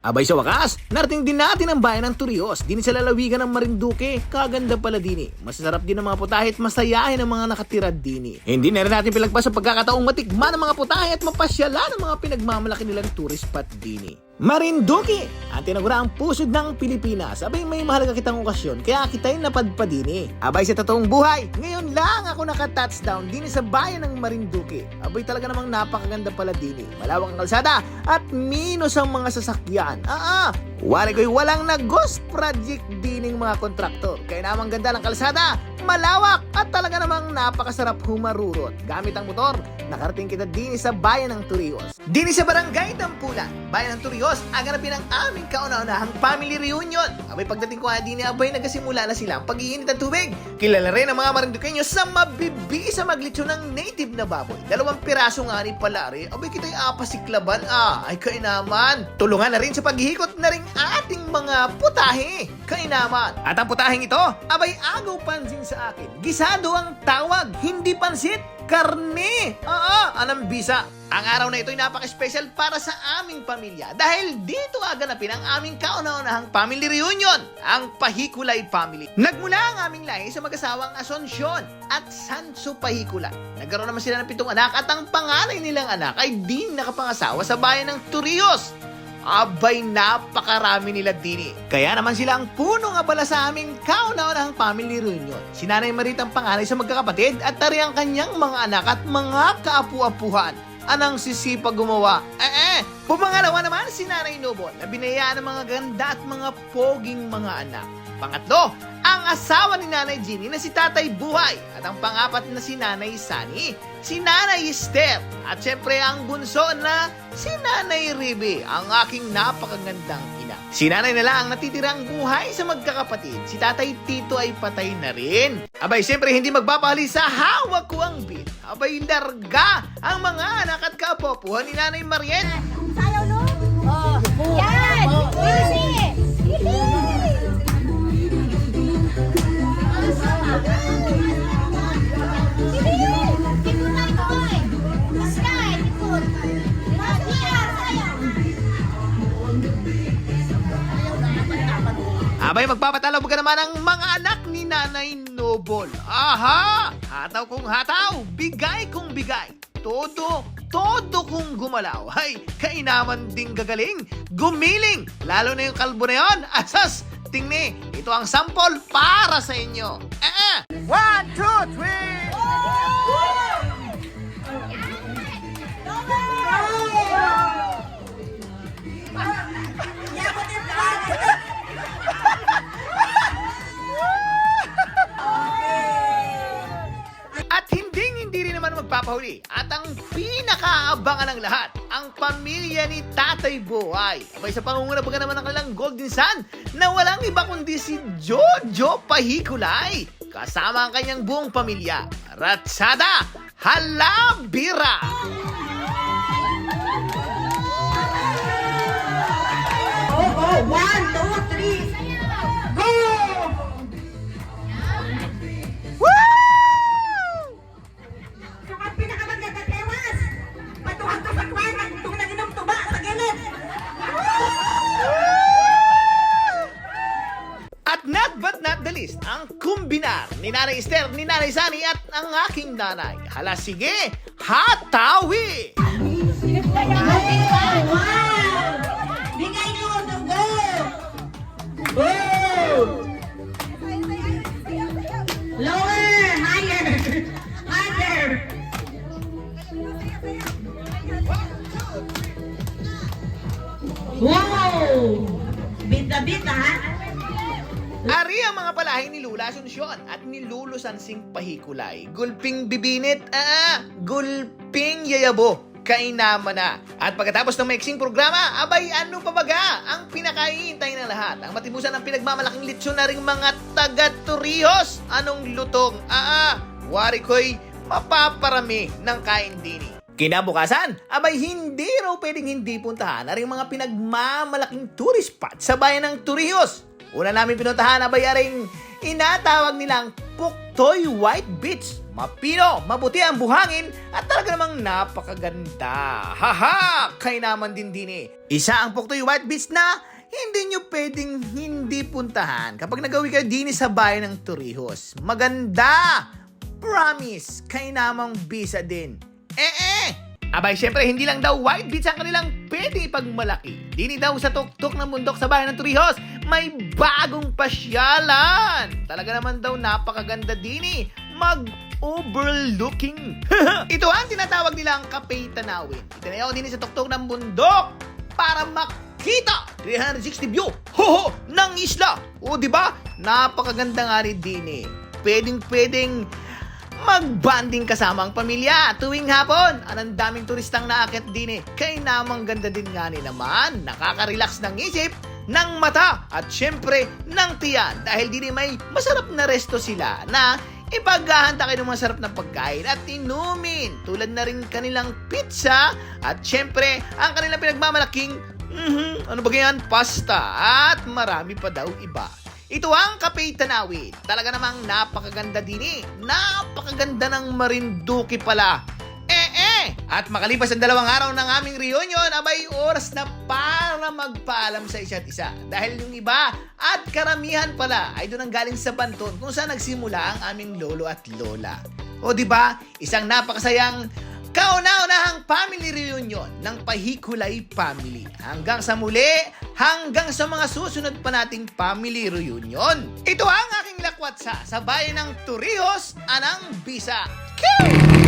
Abay sa wakas, narating din natin ang bayan ng Turios, din sa lalawigan ng Marinduque. Kaganda pala din eh. Masasarap din ang mga putahe at masayahin ang mga nakatira din eh. Hindi na rin natin pilagpas sa pagkakataong matikman ng mga putahe at mapasyalan ng mga pinagmamalaki nilang tourist spot din eh. Marinduque, ang tinaguraang pusod ng Pilipinas. Abay may mahalaga kitang okasyon, kaya kita'y napadpadin eh. Abay sa totoong buhay, ngayon lang ako naka-touchdown din sa bayan ng Marinduque. Abay talaga namang napakaganda pala din eh. Malawak ang kalsada at minus ang mga sasakyan. Wari ko'y walang na-ghost project dining mga kontraktor. Kaya namang ganda ng kalsada, malawak at talaga namang napakasarap humarurot. Gamit ang motor, nakarating kita din sa bayan ng Turios. Din sa barangay Tampulan, bayan ng Turios, aganapin ang aming kauna-unahang family reunion. Abay pagdating ko nga din abay nagsimula na sila ang pag-iinit ng tubig. Kilala rin ang mga Marinduqueños sa mabibis sa maglitsyon ng native na baboy. 2 piraso nga ni palari, abay kita'y apasiklaban ay kainaman. Tulungan na rin sa paghihikot na rin ating mga putahe. Kainaman. At ang putaheng ito, abay agaw pansin sa akin. Gisado ang tawag, hindi pansit, karne. Anong bisa? Ang araw na ito ay napaka-special para sa aming pamilya dahil dito aganapin ang aming kauna-unahang family reunion, ang Pahiculay family. Nagmula ang aming lahi sa mag-asawang Asuncion at Sancho Pahiculay. Nagkaroon naman sila ng 7 anak at ang panganay nilang anak ay di nakapangasawa sa bayan ng Turios. Abay, napakarami nila dini. Kaya naman sila ang punong abala sa aming kauna-unahang family reunion. Si Nanay Marita ang panganay sa magkakapatid at tari ang kanyang mga anak at mga kaapu-apuhan. Anang sisipag gumawa? Pumangalawa naman si Nanay Nobon na binayaan ng mga ganda at mga poging mga anak. Pangatlo, ang asawa ni Nanay Ginny na si Tatay Buhay. At ang pangapat na si Nanay Sani, si Nanay Esther. At syempre ang bunso na si Nanay Ribe, ang aking napakagandang ina. Si Nanay na lang ang natitirang buhay sa magkakapatid. Si Tatay Tito ay patay na rin. Abay, syempre hindi magpapahali sa hawak ko ang beat. Abay, larga ang mga anak at kapopuhan ni Nanay Mariet. Sayaw, no? Yan! Easy! Abay, magpapatalab ka naman ang mga anak ni Nanay Nobol. Aha! Hataw kong hataw, bigay kong bigay. Todo kong gumalaw. Ay, kainaman ding gagaling, gumiling. Lalo na yung kalbo na yun. Asas, tingni, ito ang sample para sa inyo. 1, 2, 3! At hindi rin naman magpapahuli. At ang pinakaabangan ng lahat, ang pamilya ni Tatay Buhay. Abay sa pangunguna baga naman ng kanilang golden son na walang iba kundi si Jojo Pahiculay. Kasama ang kanyang buong pamilya. Ratsada Halabira! Oh, 1, 2, 3, go! At not but not the least, ang kumbinar ni Nanay Esther, ni Nanay Sani at ang aking nanay. Hala, sige, hatawi! Bigay mo, go! Go! Lower, higher, harder. Wow! Beat the beat, ha? Ari ang mga palahay ni Lula Asuncion at ni Lolo Sansing Pahiculay. Gulping bibinit, gulping yayabo. Kainaman na. At pagkatapos ng mixing programa, abay ano pa baga ang pinakaihintay ng lahat? Ang matibusan ng pinagmamalaking litsyon na ring mga taga-Turios. Anong lutong? Wari ko'y mapaparami ng kain dini. Kinabukasan, abay hindi raw pwedeng hindi puntahan na rin mga pinagmamalaking tourist spot sa bayan ng Turios. Una namin pinuntahan, abay aring inatawag nilang Pukto Puktoy White Beach. Mapino, mabuti ang buhangin at talaga namang napakaganda. Haha! Kay naman din eh. Isa ang Puktoy White Beach na hindi nyo pwedeng hindi puntahan kapag nagawi kayo din sa bayan ng Torrijos. Maganda! Promise! Kay namang bisa din. Abay, syempre, hindi lang daw White Beach ang kanilang pwede ipagmalaki. Dini daw sa tuktok ng bundok sa bayan ng Torrijos, may bagong pasyalan. Talaga naman daw napakaganda dini. Mag-overlooking. Ito ang tinatawag nilang Kapay Tanawin. Itinayaw din sa tuktok ng bundok para makita 360 view ng isla. O, di ba? Napakaganda nga rin dini. Pwedeng mag-banding kasama ang pamilya tuwing hapon. Anong daming turistang naakit din eh. Kaya namang ganda din nga ni naman. Nakaka-relax ng isip, ng mata, at syempre ng tiyan. Dahil din may masarap na resto sila na ipaghahanda kayo ng masarap na pagkain at inumin. Tulad na rin kanilang pizza at syempre ang kanilang pinagmamalaking ano ba ganyan? Pasta at marami pa daw iba. Ito ang Kapay Tanawin. Talaga namang napakaganda din eh. Napakaganda ng Marinduque pala. At makalipas ang 2 araw ng aming reunion, abay oras na para magpaalam sa isa't isa. Dahil yung iba at karamihan pala ay doon ang galing sa Banton kung saan nagsimula ang aming lolo at lola. O di ba? Isang napakasayang kauna-unahang family reunion ng Pahikulay Family. Hanggang sa muli, hanggang sa mga susunod pa nating family reunion. Ito ang aking lakwat sa bayan ng Torrijos, Anang Bisa. Kill!